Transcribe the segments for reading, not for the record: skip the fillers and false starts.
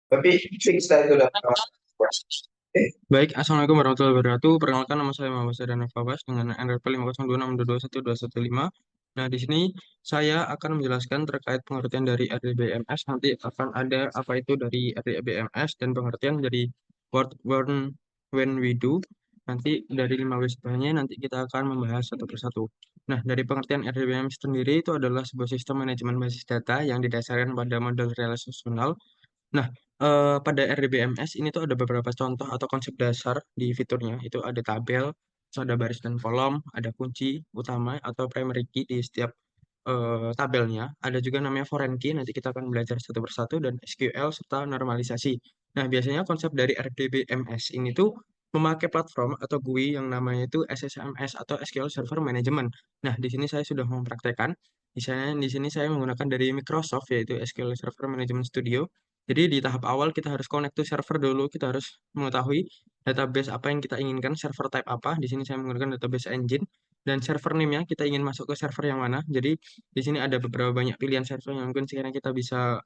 Tapi fix lah itu udah. Baik, Assalamualaikum warahmatullahi wabarakatuh. Perkenalkan nama saya Muhammad Sadana Fabas dengan NRP 50262212125. Nah, di sini saya akan menjelaskan terkait pengertian dari RDBMS. Nanti akan ada apa itu dari RDBMS dan pengertian dari word when we do. Nanti dari 5 W nanti kita akan membahas satu persatu. Nah, dari pengertian RDBMS sendiri itu adalah sebuah sistem manajemen basis data yang didasarkan pada model relasional. Nah, pada RDBMS ini tuh ada beberapa contoh atau konsep dasar di fiturnya. Itu ada tabel, terus ada baris dan kolom, ada kunci utama atau primary key di setiap tabelnya. Ada juga namanya foreign key, nanti kita akan belajar satu persatu, dan SQL serta normalisasi. Nah, biasanya konsep dari RDBMS ini tuh memakai platform atau GUI yang namanya itu SSMS atau SQL Server Management. Nah, di sini saya sudah mempraktekkan. Di sini saya menggunakan dari Microsoft yaitu SQL Server Management Studio. Jadi di tahap awal kita harus connect to server dulu, kita harus mengetahui database apa yang kita inginkan, server type apa. Di sini saya menggunakan database engine dan server name-nya kita ingin masuk ke server yang mana. Jadi di sini ada beberapa banyak pilihan server yang mungkin sekarang kita bisa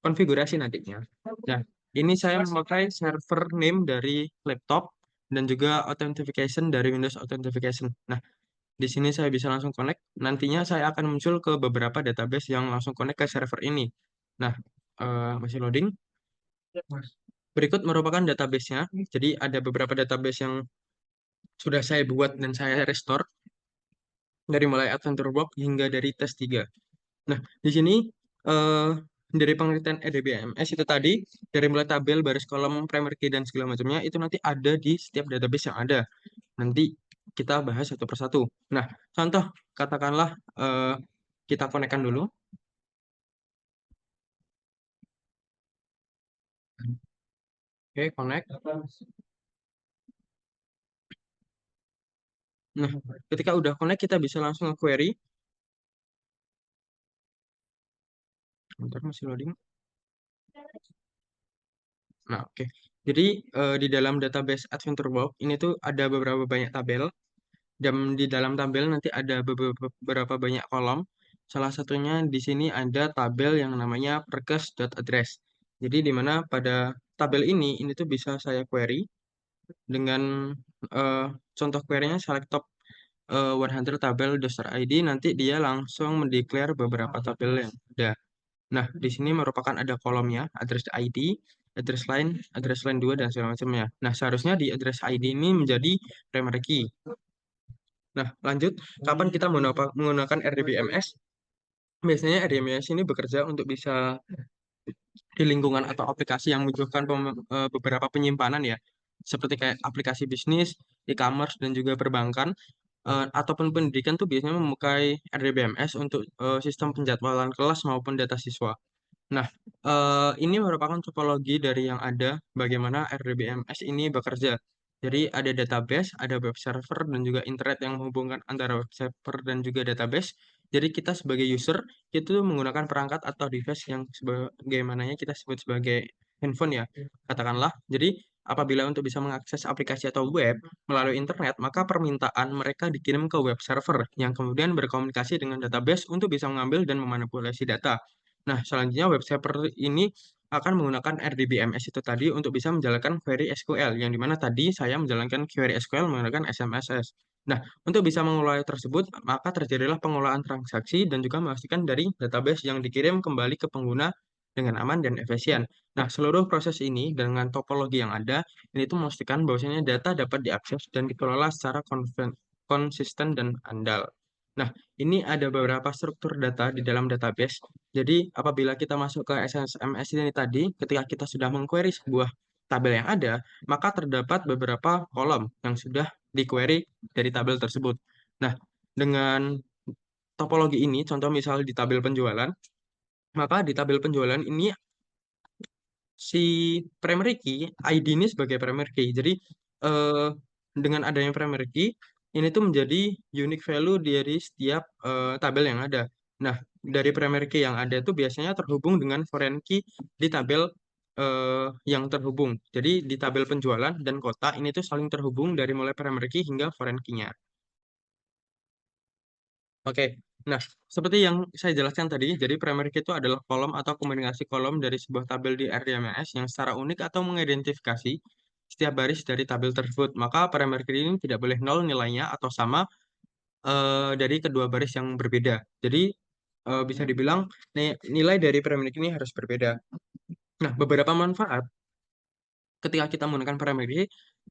konfigurasi nantinya. Nah, ini saya memakai server name dari laptop dan juga authentication dari Windows Authentication. Nah, di sini saya bisa langsung connect. Nantinya saya akan muncul ke beberapa database yang langsung connect ke server ini. Nah, masih loading. Berikut merupakan database-nya. Jadi ada beberapa database yang sudah saya buat dan saya restore dari mulai Adventure Block hingga dari tes 3. Nah, di sini eh, dari penelitian EDBMS itu tadi, dari mulai tabel, baris kolom, primary key, dan segala macamnya, itu nanti ada di setiap database yang ada. Nanti kita bahas satu persatu. Nah, contoh, katakanlah kita konekkan dulu. Oke, connect. Nah, ketika udah connect, kita bisa langsung nge-query. Bentar, masih loading. Nah, oke. Jadi, di dalam database Adventure Box, ini tuh ada beberapa banyak tabel. Dan di dalam tabel nanti ada beberapa banyak kolom. Salah satunya di sini ada tabel yang namanya perkes.address. Jadi di mana pada tabel ini tuh bisa saya query dengan eh, contoh query-nya select top 100 tabel doster ID, nanti dia langsung mendeklar beberapa tabel yang ada. Nah, di sini merupakan ada kolomnya, address ID, address line 2, dan segala macamnya. Nah, seharusnya di address ID ini menjadi primary key. Nah, lanjut, kapan kita menggunakan RDBMS? Biasanya RDBMS ini bekerja untuk bisa di lingkungan atau aplikasi yang membutuhkan beberapa penyimpanan ya, seperti kayak aplikasi bisnis, e-commerce, dan juga perbankan, ataupun pendidikan tuh biasanya memakai RDBMS untuk sistem penjadwalan kelas maupun data siswa. Nah, ini merupakan topologi dari yang ada bagaimana RDBMS ini bekerja. Jadi ada database, ada web server, dan juga internet yang menghubungkan antara web server dan juga database. Jadi kita sebagai user itu menggunakan perangkat atau device yang sebagaimananya kita sebut sebagai handphone ya, katakanlah. Jadi apabila untuk bisa mengakses aplikasi atau web melalui internet, maka permintaan mereka dikirim ke web server yang kemudian berkomunikasi dengan database untuk bisa mengambil dan memanipulasi data. Nah, selanjutnya web server ini akan menggunakan RDBMS itu tadi untuk bisa menjalankan query SQL, yang dimana tadi saya menjalankan query SQL menggunakan SMSS. Nah, untuk bisa mengelola tersebut, maka terjadilah pengolahan transaksi dan juga memastikan dari database yang dikirim kembali ke pengguna dengan aman dan efisien. Nah, seluruh proses ini dengan topologi yang ada, ini itu memastikan bahwasanya data dapat diakses dan dikelola secara konsisten dan andal. Nah, ini ada beberapa struktur data di dalam database. Jadi, apabila kita masuk ke SSMS ini tadi, ketika kita sudah mengquery sebuah tabel yang ada, maka terdapat beberapa kolom yang sudah di-query dari tabel tersebut. Nah, dengan topologi ini, contoh misal di tabel penjualan, maka di tabel penjualan ini si primary key, ID ini sebagai primary key. Jadi, eh, dengan adanya primary key, ini tuh menjadi unique value dari setiap tabel yang ada. Nah, dari primary key yang ada itu biasanya terhubung dengan foreign key di tabel yang terhubung. Jadi, di tabel penjualan dan kota ini tuh saling terhubung dari mulai primary key hingga foreign key-nya. Oke. Nah, seperti yang saya jelaskan tadi, jadi primary key itu adalah kolom atau kombinasi kolom dari sebuah tabel di RDMS yang secara unik atau mengidentifikasi setiap baris dari tabel tersebut. Maka primary key ini tidak boleh nol nilainya atau sama dari kedua baris yang berbeda. Jadi bisa dibilang nilai dari primary key ini harus berbeda. Nah, beberapa manfaat ketika kita menggunakan primary key,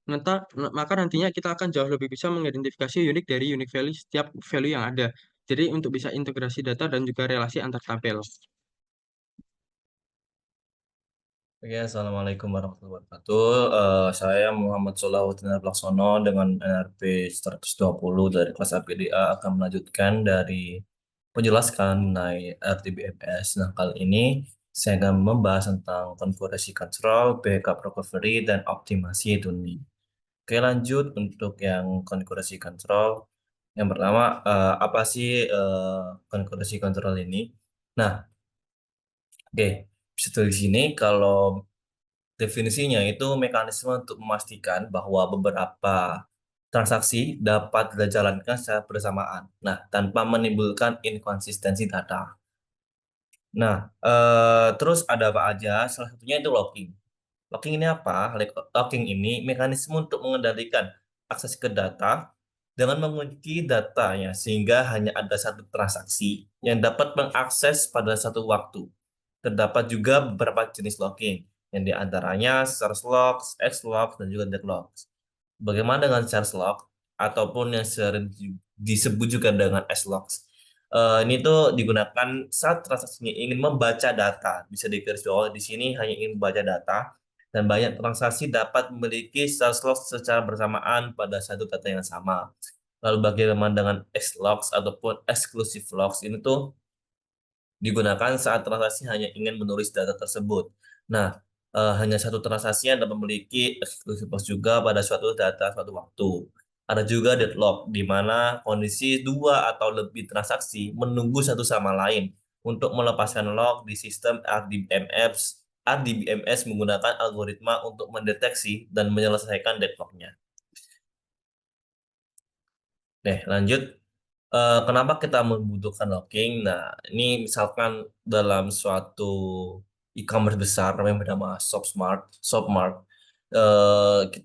maka nantinya kita akan jauh lebih bisa mengidentifikasi unik dari unique value setiap value yang ada. Jadi untuk bisa integrasi data dan juga relasi antar tabel. Oke, Assalamualaikum warahmatullahi wabarakatuh. Saya Muhammad Solahuddin Laksono dengan NRP 120 dari kelas APDA akan melanjutkan dari penjelaskan mengenai RDBMS. Nah, kali ini saya akan membahas tentang konfigurasi control, backup recovery, dan optimasi tuning. Oke, lanjut untuk yang konfigurasi control. Yang pertama, apa sih konfigurasi control ini? Nah, oke. Bisa tulis di sini kalau definisinya itu mekanisme untuk memastikan bahwa beberapa transaksi dapat dijalankan secara bersamaan. Nah, tanpa menimbulkan inkonsistensi data. Nah, terus ada apa aja? Salah satunya itu logging. Logging ini apa? Logging ini mekanisme untuk mengendalikan akses ke data dengan mengunci datanya sehingga hanya ada satu transaksi yang dapat mengakses pada satu waktu. Terdapat juga beberapa jenis logging, yang diantaranya source logs, X logs, dan juga deadlocks. Bagaimana dengan source log ataupun yang sering disebut juga dengan S logs? Ini tuh digunakan saat transaksinya ingin membaca data. Bisa digarisbawahi di sini hanya ingin membaca data dan banyak transaksi dapat memiliki source log secara bersamaan pada satu data yang sama. Lalu bagaimana dengan X logs ataupun exclusive logs? Ini tuh digunakan saat transaksi hanya ingin menulis data tersebut. Nah, hanya satu transaksi yang dapat memiliki eksklusif box juga pada suatu data suatu waktu. Ada juga deadlock, di mana kondisi dua atau lebih transaksi menunggu satu sama lain untuk melepaskan lock di sistem RDBMS. RDBMS menggunakan algoritma untuk mendeteksi dan menyelesaikan deadlocknya. Lanjut. Kenapa kita membutuhkan logging? Nah, ini misalkan dalam suatu e-commerce besar yang bernama Shopmart,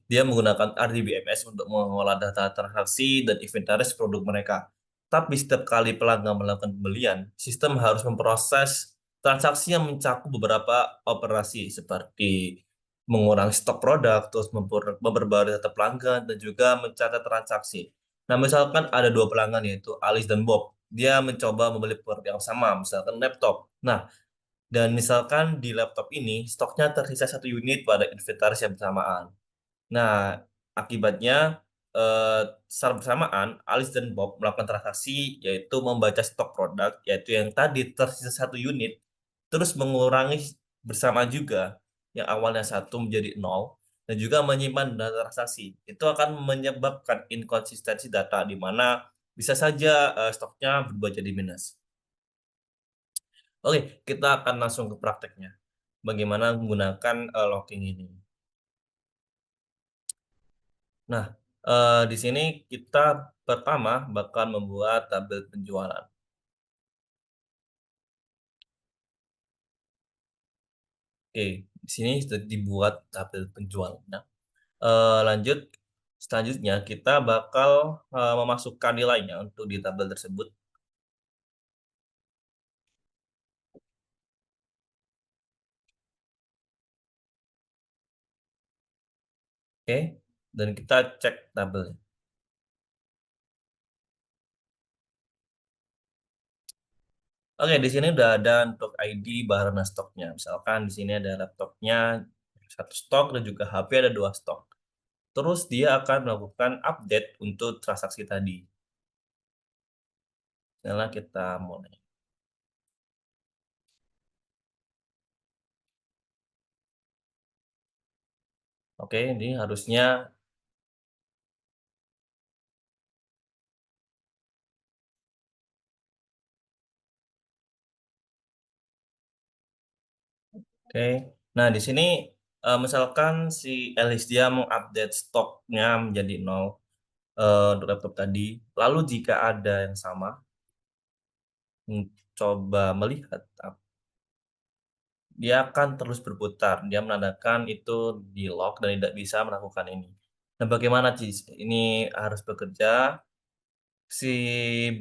dia menggunakan RDBMS untuk mengolah data transaksi dan inventaris produk mereka. Tapi setiap kali pelanggan melakukan pembelian, sistem harus memproses transaksi yang mencakup beberapa operasi seperti mengurangi stok produk, terus memperbarui data pelanggan, dan juga mencatat transaksi. Nah, misalkan ada dua pelanggan yaitu Alice dan Bob. Dia mencoba membeli produk yang sama, misalkan laptop. Nah, dan misalkan di laptop ini stoknya tersisa satu unit pada inventaris yang bersamaan. Nah, akibatnya eh, secara bersamaan Alice dan Bob melakukan transaksi yaitu membaca stok produk yaitu yang tadi tersisa satu unit, terus mengurangi bersama juga yang awalnya satu menjadi nol dan juga menyimpan data transaksi. Itu akan menyebabkan inkonsistensi data di mana bisa saja stoknya berubah jadi minus. Oke, kita akan langsung ke prakteknya. Bagaimana menggunakan logging ini. Nah, di sini kita pertama bakal membuat tabel penjualan. Oke, di sini sudah dibuat tabel penjualan. Nah, lanjut, selanjutnya kita bakal memasukkan nilainya untuk di tabel tersebut. Oke, dan kita cek tabelnya. Oke, di sini udah ada untuk ID barang stoknya. Misalkan di sini ada laptopnya satu stok dan juga HP ada dua stok. Terus dia akan melakukan update untuk transaksi tadi. Setelah kita mulai. Oke, ini harusnya oke. Nah, di sini misalkan si Elis dia mengupdate stoknya menjadi nol untuk laptop tadi. Lalu jika ada yang sama, mencoba melihat, dia akan terus berputar. Dia menandakan itu di lock dan tidak bisa melakukan ini. Nah, bagaimana Cis? Ini harus bekerja. Si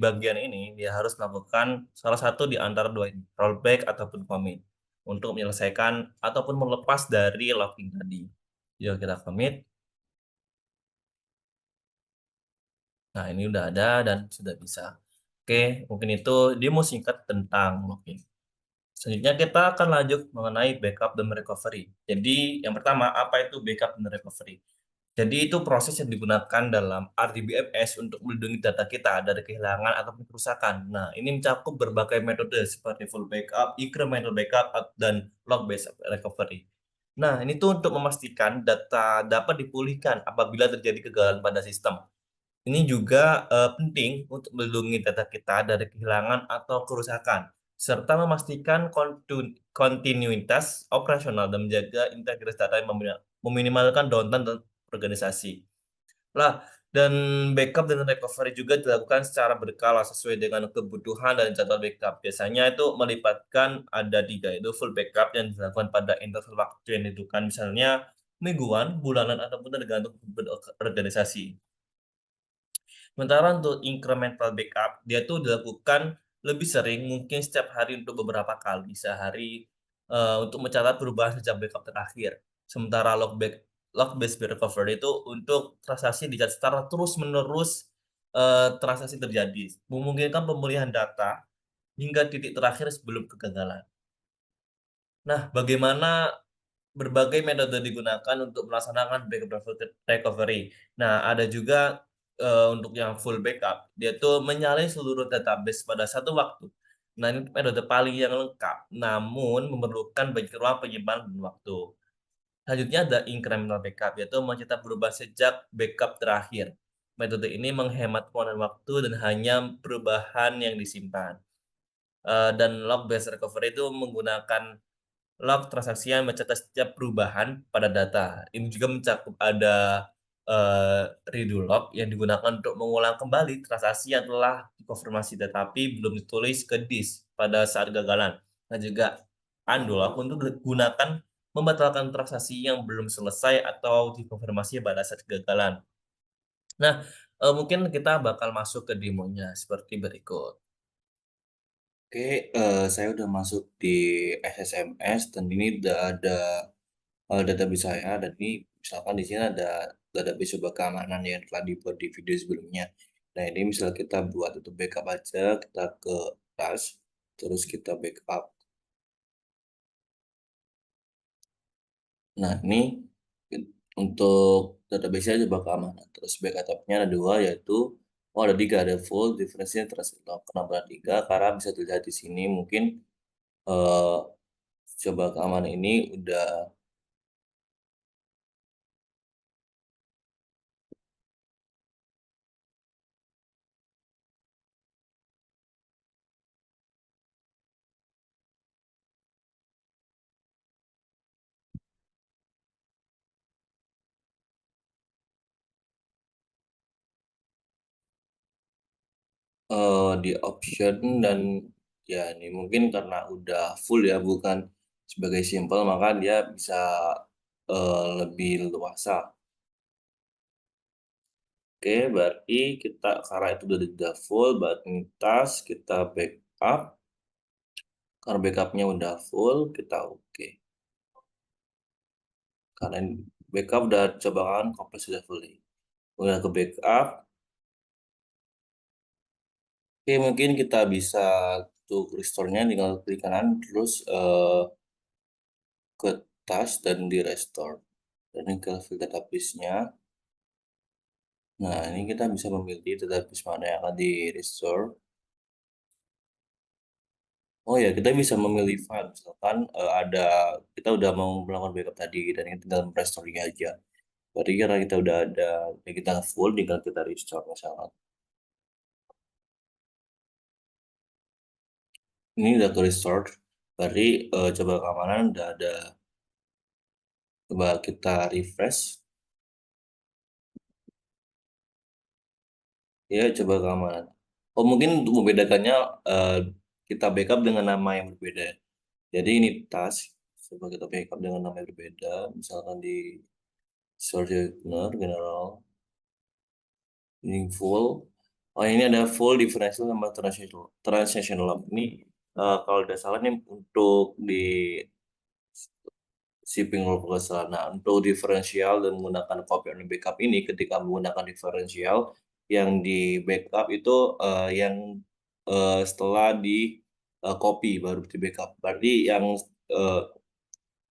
bagian ini dia harus melakukan salah satu di antara dua ini, rollback ataupun commit, untuk menyelesaikan ataupun melepas dari locking tadi. Yuk kita commit. Nah, ini udah ada dan sudah bisa. Oke, mungkin itu demo singkat tentang locking. Selanjutnya kita akan lanjut mengenai backup dan recovery. Jadi yang pertama, apa itu backup dan recovery? Jadi itu proses yang digunakan dalam RDBMS untuk melindungi data kita dari kehilangan ataupun kerusakan. Nah, ini mencakup berbagai metode seperti full backup, incremental backup, dan log-based recovery. Nah, ini tuh untuk memastikan data dapat dipulihkan apabila terjadi kegagalan pada sistem. Ini juga penting untuk melindungi data kita dari kehilangan atau kerusakan, serta memastikan kontinuitas operasional dan menjaga integritas data yang meminimalkan downtime dan organisasi. Lah, dan backup dan recovery juga dilakukan secara berkala sesuai dengan kebutuhan dan jadwal backup. Biasanya itu melibatkan ada tiga, itu full backup yang dilakukan pada interval waktu yang ditentukan, misalnya mingguan, bulanan, ataupun tergantung organisasi. Sementara untuk incremental backup, dia tuh dilakukan lebih sering, mungkin setiap hari untuk beberapa kali sehari, untuk mencatat perubahan sejak backup terakhir. Sementara log-based recovery itu untuk transaksi dicatat secara terus-menerus, transaksi terjadi, memungkinkan pemulihan data hingga titik terakhir sebelum kegagalan. Nah, bagaimana berbagai metode digunakan untuk melaksanakan backup recovery. Nah, ada juga untuk yang full backup, dia tuh menyalin seluruh database pada satu waktu. Nah, ini metode paling yang lengkap, namun memerlukan banyak ruang penyimpanan dan waktu. Selanjutnya ada incremental backup, yaitu mencetak perubahan sejak backup terakhir. Metode ini menghemat pengeluaran waktu dan hanya perubahan yang disimpan. Dan log-based recovery itu menggunakan log transaksi yang mencatat setiap perubahan pada data. Ini juga mencakup ada redo log yang digunakan untuk mengulang kembali transaksi yang telah dikonfirmasi tetapi belum ditulis ke disk pada saat gagalan. Dan juga undo log untuk digunakan membatalkan transaksi yang belum selesai atau dikonfirmasi pada saat kegagalan. Nah, mungkin kita bakal masuk ke demonya seperti berikut. Oke, saya udah masuk di SSMS dan ini udah ada database saya, dan ini misalkan di sini ada database sebuah keamanan yang telah dibuat di video sebelumnya. Nah, ini misal kita buat untuk backup aja, kita ke tas, terus kita backup. Nah, ini untuk database-nya coba keamanan. Terus backupnya ada dua, yaitu ada tiga, ada full, difference-nya trust lock. Kenapa ada tiga? Karena bisa dilihat di sini mungkin eh, coba keamanan ini udah di option, dan ya ini mungkin karena udah full ya, bukan sebagai simple, maka dia bisa lebih luasa. Oke, berarti kita karena itu udah full, berarti tas kita backup. Karena backupnya udah full, kita oke. Karena backup udah coba kan, kompleks sudah full. Udah ke backup. Oke, mungkin kita bisa untuk restore-nya tinggal klik kanan, terus ke tas dan di restore. Dan ini ke file database-nya. Nah, ini kita bisa memilih database mana yang akan di restore. Oh ya, kita bisa memilih file. Misalkan ada, kita udah mau melakukan backup tadi, dan kita tinggal restore-nya aja. Berarti karena kita udah ada, ya kita full, tinggal kita restore misalkan. Ini udah ke restore. Berarti coba keamanan udah ada. Coba kita refresh. Ya, coba keamanan. Oh, mungkin untuk membedakannya, kita backup dengan nama yang berbeda. Jadi ini tas, coba kita backup dengan nama yang berbeda, misalkan di Surgeon General, ini full. Oh ini ada full differential sama transactional log. Ini kalau tidak salah nih untuk di shipping role kesalahan. Nah, untuk diferensial dan menggunakan copy and backup ini, ketika menggunakan diferensial, yang di backup itu yang setelah di copy baru di backup. Berarti yang uh,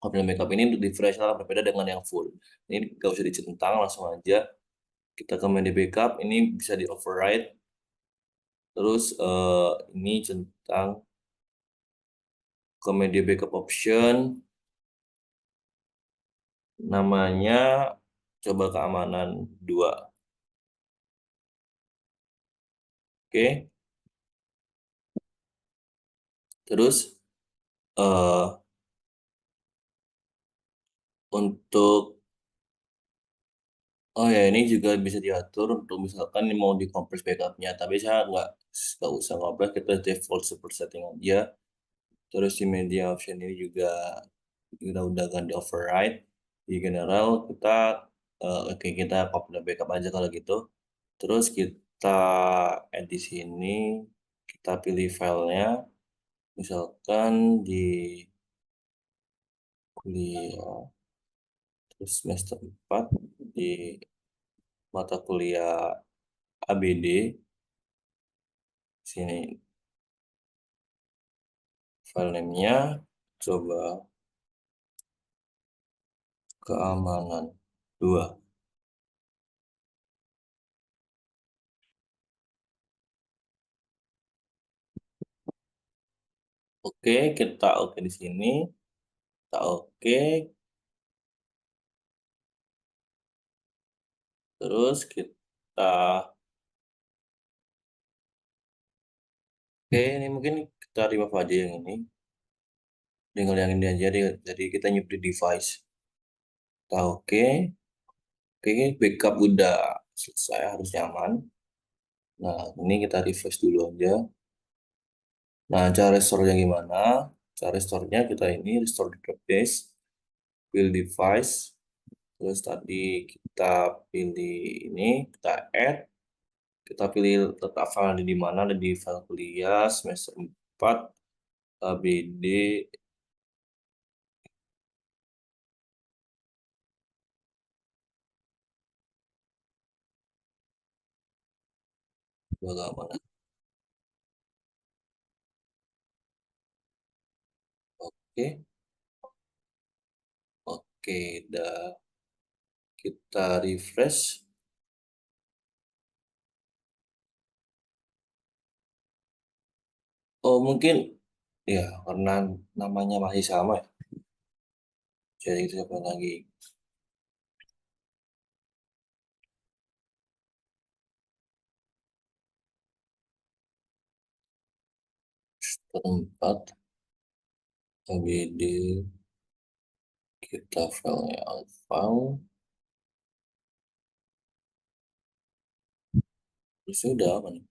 copy and backup ini untuk diferensial akan berbeda dengan yang full. Ini gak usah dicentang, langsung aja kita ke menu backup. Ini bisa di override. Terus ini centang ke media backup option, namanya coba keamanan 2. Oke, terus eh untuk oh ya ini juga bisa diatur untuk misalkan ini mau di compress backupnya, tapi saya nggak usah ngoprek, kita default super setting aja. Terus di media option ini juga kita udah ganti override. Di general kita oke kita copy dan backup aja kalau gitu. Terus kita add di sini, kita pilih filenya, misalkan di kuliah terus semester 4 di mata kuliah ABD sini file name-nya coba keamanan 2. Oke, kita oke di sini, kita oke, terus kita oke ini mungkin kita remove aja yang ini, tinggal yang ini aja, jadi kita nyup di device. Kita oke, oke backup udah selesai harus nyaman. Nah ini kita refresh dulu aja. Nah cara restore-nya gimana? Cara restore-nya kita ini restore database, build device, terus tadi kita pilih ini, kita add, kita pilih letak file ada di mana, ada di file kuliah semester 4 ABD. Bagaimana? Oke, oke, udah kita refresh. Oh mungkin ya karena namanya masih sama ya, jadi kita coba lagi tempat ABD, kita filenya file, terus sudah apa nih?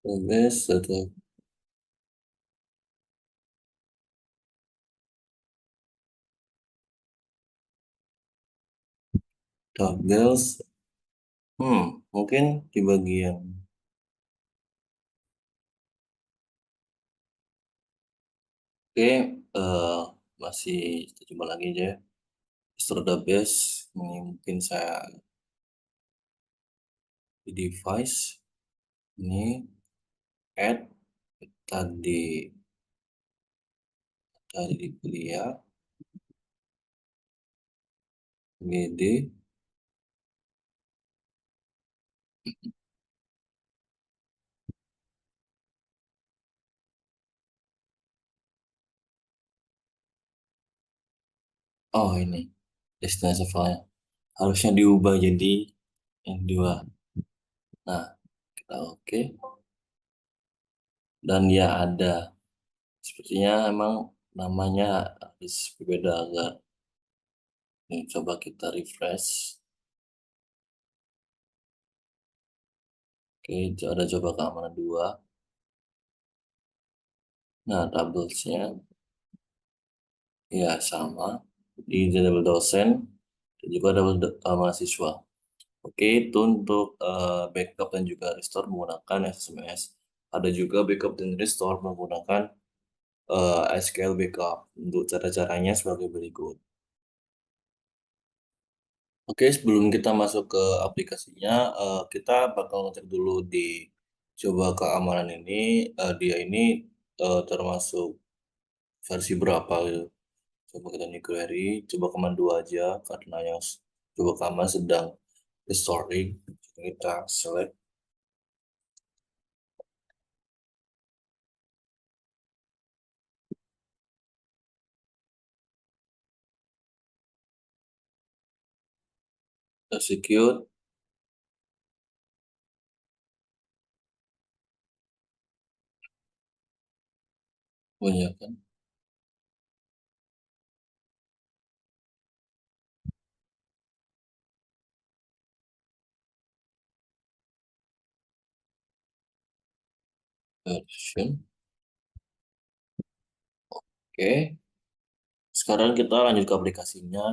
Terus ada tables. Mungkin di bagian oke, eh, masih kita coba lagi aja ya. Restore database, ini mungkin saya di device, ini add, tadi tadi di kuliah, GD, oh ini, destinasi file harusnya diubah jadi yang 2. Nah, Oke, dan ya ada. Sepertinya emang namanya harus berbeda agak. Ini coba kita refresh. Oke, ada coba keamanan dua. Nah, tablesnya ya sama. Di double dosen dan juga double mahasiswa. Oke, itu untuk backup dan juga restore menggunakan SMS. Ada juga backup dan restore menggunakan SQL backup. Untuk cara-caranya sebagai berikut. Oke, sebelum kita masuk ke aplikasinya, kita bakal ngecek dulu di coba keamanan ini. Dia ini termasuk versi berapa gitu. Coba kita nih query, coba command 2 aja karena yang coba keamanan sedang restoring. Kita select execute, punya kan version. Oke, sekarang kita lanjut ke aplikasinya.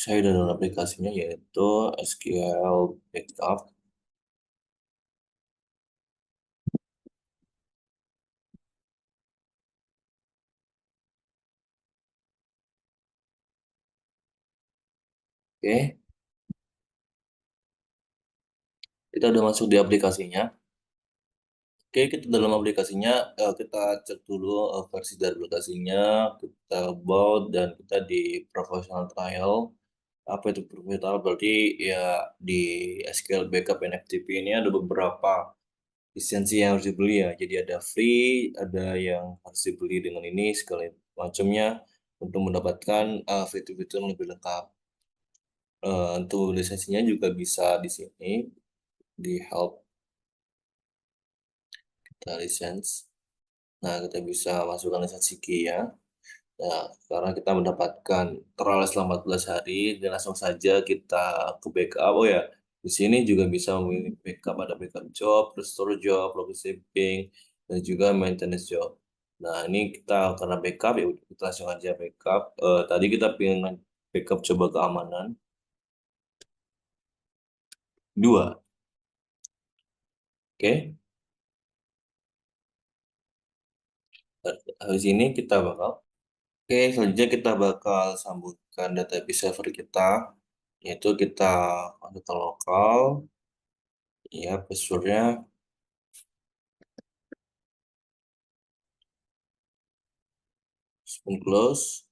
Saya download aplikasinya yaitu SQL Backup. Oke, kita udah masuk di aplikasinya. Oke, kita dalam aplikasinya kita cek dulu versi dari aplikasinya, kita about dan kita di professional trial. Apa itu professional? Berarti ya di SQL Backup NFTP ini ada beberapa lisensi yang harus dibeli ya. Jadi ada free, ada yang harus dibeli dengan ini segala macamnya untuk mendapatkan fitur-fitur yang lebih lengkap. Untuk lisensinya juga bisa di sini di help kita license. Nah, kita bisa masukkan lisensi key ya. Nah, sekarang kita mendapatkan trial selama 14 hari dan langsung saja kita ke backup. Oh ya, di sini juga bisa memilih backup, ada backup job, restore job, log saving, dan juga maintenance job. Nah, ini kita karena backup ya udah, kita langsung aja backup. Tadi kita pengen backup coba keamanan. Dua, oke. Habis ini kita bakal, oke, selanjutnya kita bakal sambungkan database server kita, yaitu kita masuk ke lokal, ya passwordnya spoon close.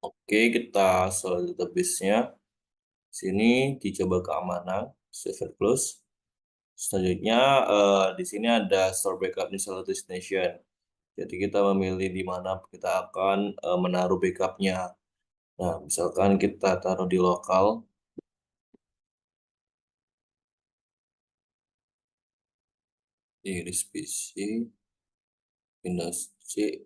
Oke, kita select database-nya. Sini dicoba keamanan, save and close. Selanjutnya di sini ada store backup install destination. Jadi kita memilih di mana kita akan menaruh backupnya. Nah, misalkan kita taruh di lokal, di disk PC, Windows C,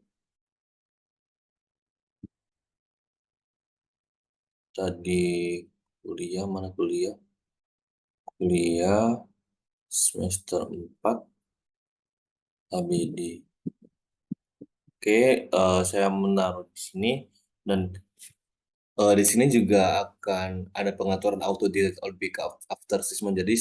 tadi kuliah, mana kuliah? Kuliah semester 4 ABD. Oke, saya menaruh di sini dan di sini juga akan ada pengaturan auto delete all backup after 6 months. Jadi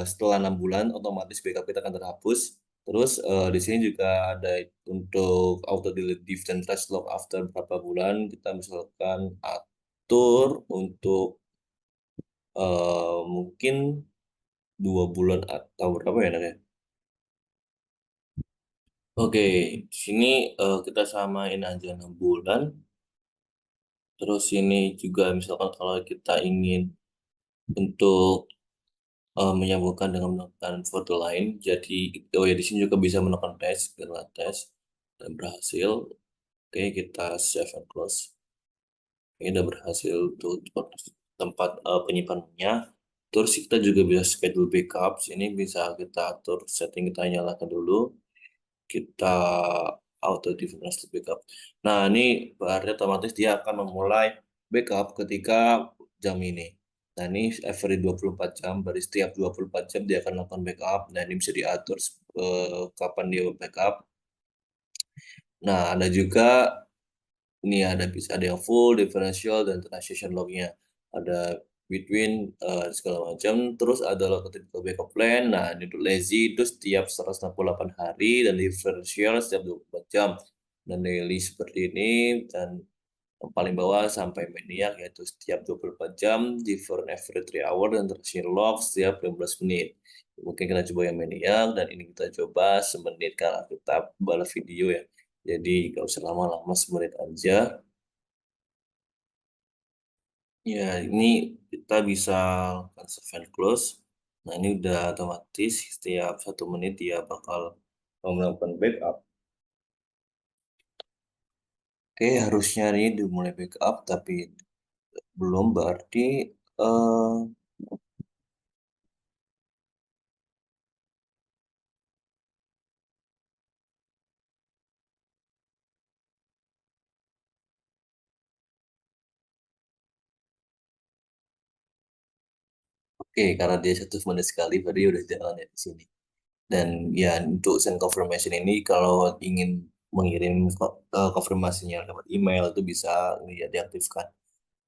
setelah 6 bulan otomatis backup kita akan terhapus. Terus di sini juga ada untuk auto delete disk dan trash log after berapa bulan. Kita misalkan atur untuk mungkin 2 bulan atau berapa ya, Nak, ya? Oke, di sini kita samain aja 6 bulan. Terus ini juga misalkan kalau kita ingin untuk menyambungkan dengan melakukan foto lain. Jadi, oh ya di sini juga bisa melakukan tes, kita tes dan berhasil. Oke, kita save and close. Ini udah berhasil untuk tempat penyimpanannya. Terus kita juga bisa schedule backup. Sini bisa kita atur setting, kita nyalakan dulu. Kita auto default backup. Nah, ini berarti otomatis dia akan memulai backup ketika jam ini. Nah, ini every 24 jam, berarti setiap 24 jam dia akan melakukan backup. Nah, ini bisa diatur kapan dia backup. Nah, ada juga ini ada yang full, differential, dan transition lognya. Ada between segala macam. Terus ada typical backup plan. Nah, ini untuk lazy itu setiap 168 hari dan differential setiap 24 jam. Dan daily seperti ini dan yang paling bawah sampai maniac yaitu setiap 24 jam, different every 3 hour dan transition log setiap 15 menit. Mungkin kita coba yang maniac dan ini kita coba semenit kalau kita balas video ya. Jadi nggak usah lama-lama, semenit aja. Ya, ini kita bisa lakukan save and close. Nah, ini udah otomatis setiap 1 menit dia bakal melakukan backup. Oke, harusnya ini dimulai backup, tapi belum berarti eh oke, karena dia 1 menit sekali, berarti udah jalan ya di sini. Dan ya untuk send confirmation ini kalau ingin mengirim konfirmasinya lewat email itu bisa ya, diaktifkan.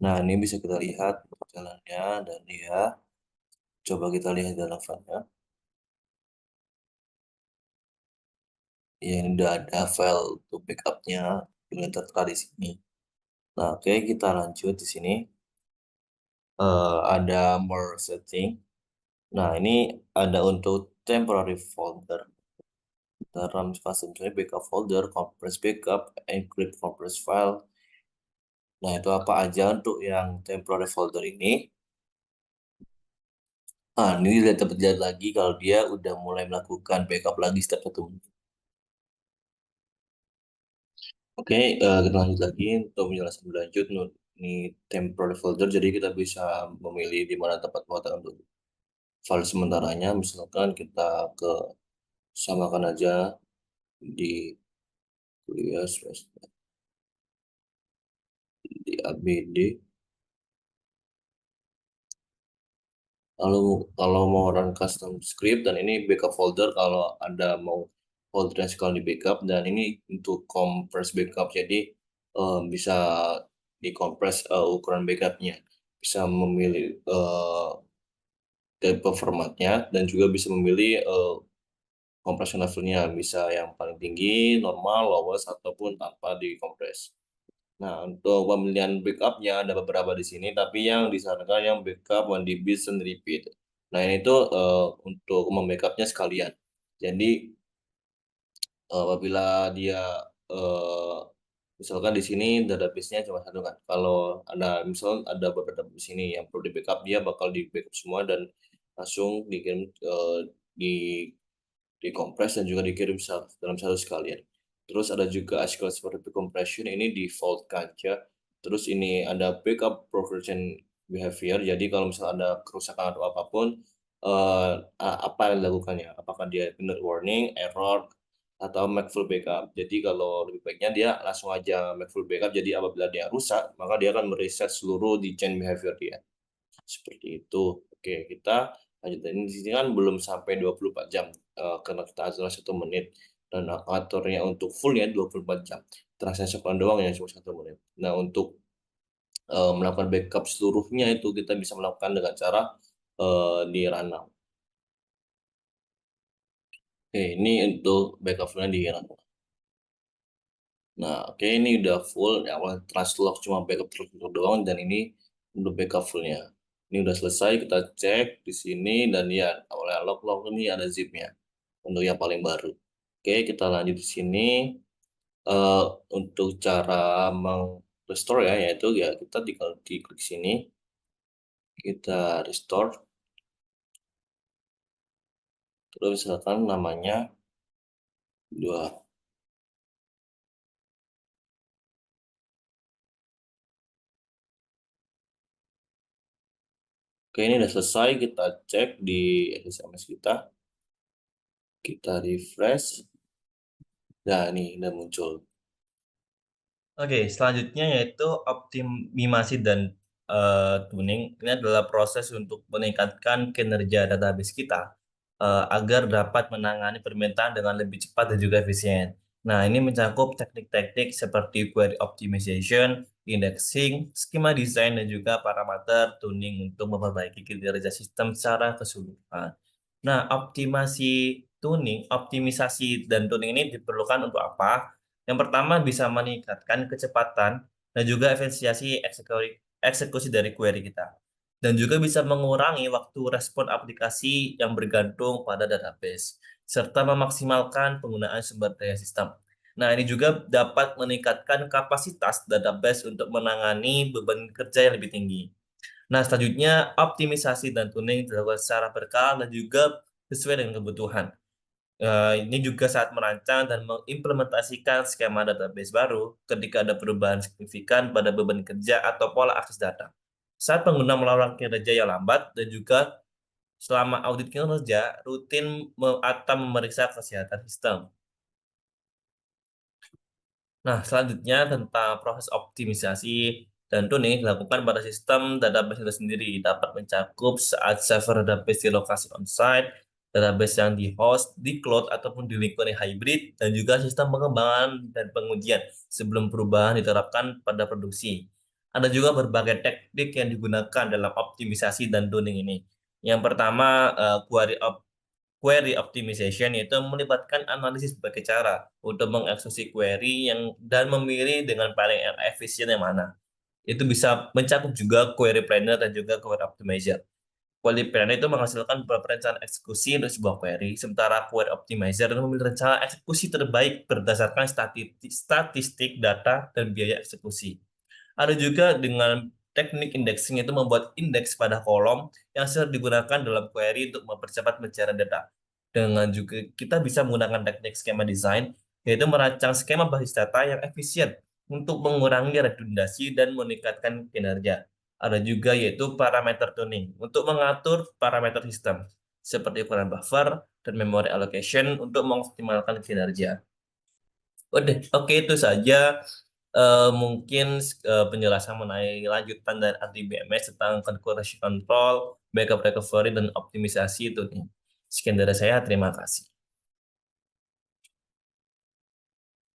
Nah, ini bisa kita lihat jalannya dan ya coba kita lihat dalam file. Ya, ini udah ada file untuk backupnya yang tertera di sini. Nah, oke, kita lanjut di sini. Ada more setting. Nah, ini ada untuk temporary folder. Dalam fase backup folder, compress backup, encrypt compress file. Nah, itu apa aja untuk yang temporary folder ini? Nah, ini dapat terlihat lagi kalau dia udah mulai melakukan backup lagi setiap 1 menit. Oke, kita lanjut lagi untuk menjelaskan lebih lanjut. Ini temporary folder, jadi kita bisa memilih di mana tempat muatan untuk file sementaranya. Misalkan kita ke samakan aja di kuliah di ABD. Lalu kalau mau run custom script dan ini backup folder kalau Anda mau folder yang sekali di backup dan ini untuk compress backup jadi bisa dikompres ukuran backupnya bisa memilih tipe formatnya dan juga bisa memilih compression levelnya bisa yang paling tinggi, normal, lowest ataupun tanpa dikompres. Nah, untuk pemilihan backupnya ada beberapa di sini, tapi yang disarankan yang backup one DB and repeat. Nah, ini tuh untuk membackupnya sekalian. Jadi, apabila dia eh, misalkan di sini database-nya cuma satu kan. Kalau ada misal ada beberapa di sini yang perlu di backup, dia bakal di backup semua dan langsung dikirim di dikompres dan juga dikirim dalam satu sekalian. Terus ada juga SQL Server Compression ini default kaca. Terus ini ada backup progression behavior. Jadi kalau misalnya ada kerusakan atau apapun, apa yang dilakukannya? Apakah dia benar warning, error, atau make full backup? Jadi kalau lebih baiknya dia langsung aja make full backup. Jadi apabila dia rusak, maka dia akan mereset seluruh di chain behavior dia. Seperti itu. Oke, kita lanjut. Ini di sini kan belum sampai 24 jam karena kita atur 1 menit dan aturnya untuk fullnya 24 jam. Transaksi sekian doang yang cuma 1 menit. Nah, untuk melakukan backup seluruhnya itu kita bisa melakukan dengan cara di rundown. Oke, ini untuk backup fullnya di rundown. Nah, oke, ini udah full. Ya, awal translog cuma backup terus doang dan ini untuk backup fullnya. Ini udah selesai, kita cek di sini dan ya awalnya log ini ada zipnya untuk yang paling baru. Oke, kita lanjut di sini. Eh, untuk cara restore ya, yaitu ya kita tinggal diklik sini, kita restore, terus misalkan namanya dua. Oke, ini udah selesai. Kita cek di SMS kita. Kita refresh. Nah, ini udah muncul. Oke, selanjutnya yaitu optimasi dan tuning. Ini adalah proses untuk meningkatkan kinerja database kita agar dapat menangani permintaan dengan lebih cepat dan juga efisien. Nah, ini mencakup teknik-teknik seperti query optimization, indexing, skema desain, dan juga parameter tuning untuk memperbaiki kinerja sistem secara keseluruhan. Nah, optimisasi dan tuning ini diperlukan untuk apa? Yang pertama bisa meningkatkan kecepatan dan juga efisiensi eksekusi dari query kita. Dan juga bisa mengurangi waktu respon aplikasi yang bergantung pada database, serta memaksimalkan penggunaan sumber daya sistem. Nah, ini juga dapat meningkatkan kapasitas database untuk menangani beban kerja yang lebih tinggi. Nah, selanjutnya optimisasi dan tuning dilakukan secara berkala dan juga sesuai dengan kebutuhan. Ini juga saat merancang dan mengimplementasikan skema database baru ketika ada perubahan signifikan pada beban kerja atau pola akses data. Saat pengguna melakukan kinerja yang lambat dan juga selama audit kinerja, rutin atau memeriksa kesehatan sistem. Nah, selanjutnya tentang proses optimisasi dan tuning dilakukan pada sistem database itu sendiri dapat mencakup saat server database di lokasi on-site, database yang di-host, di cloud, ataupun di lingkungan hybrid, dan juga sistem pengembangan dan pengujian sebelum perubahan diterapkan pada produksi. Ada juga berbagai teknik yang digunakan dalam optimisasi dan tuning ini. Yang pertama, query optimization yaitu melibatkan analisis sebagai cara untuk mengeksekusi query yang dan memilih dengan paling efisien yang mana. Itu bisa mencakup juga query planner dan juga query optimizer. Query planner itu menghasilkan beberapa rencana eksekusi untuk sebuah query, sementara query optimizer itu memilih rencana eksekusi terbaik berdasarkan statistik data dan biaya eksekusi. Ada juga dengan teknik indexing itu membuat indeks pada kolom yang sering digunakan dalam query untuk mempercepat pencarian data. Dengan juga kita bisa menggunakan teknik skema design, yaitu merancang skema basis data yang efisien untuk mengurangi redundasi dan meningkatkan kinerja. Ada juga yaitu parameter tuning untuk mengatur parameter sistem, seperti ukuran buffer dan memory allocation untuk mengoptimalkan kinerja. Udah, oke itu saja mungkin penjelasan mengenai lanjutan dari RDBMS tentang concurrency control, backup recovery, dan optimisasi itu nih. Sekian dari saya, terima kasih.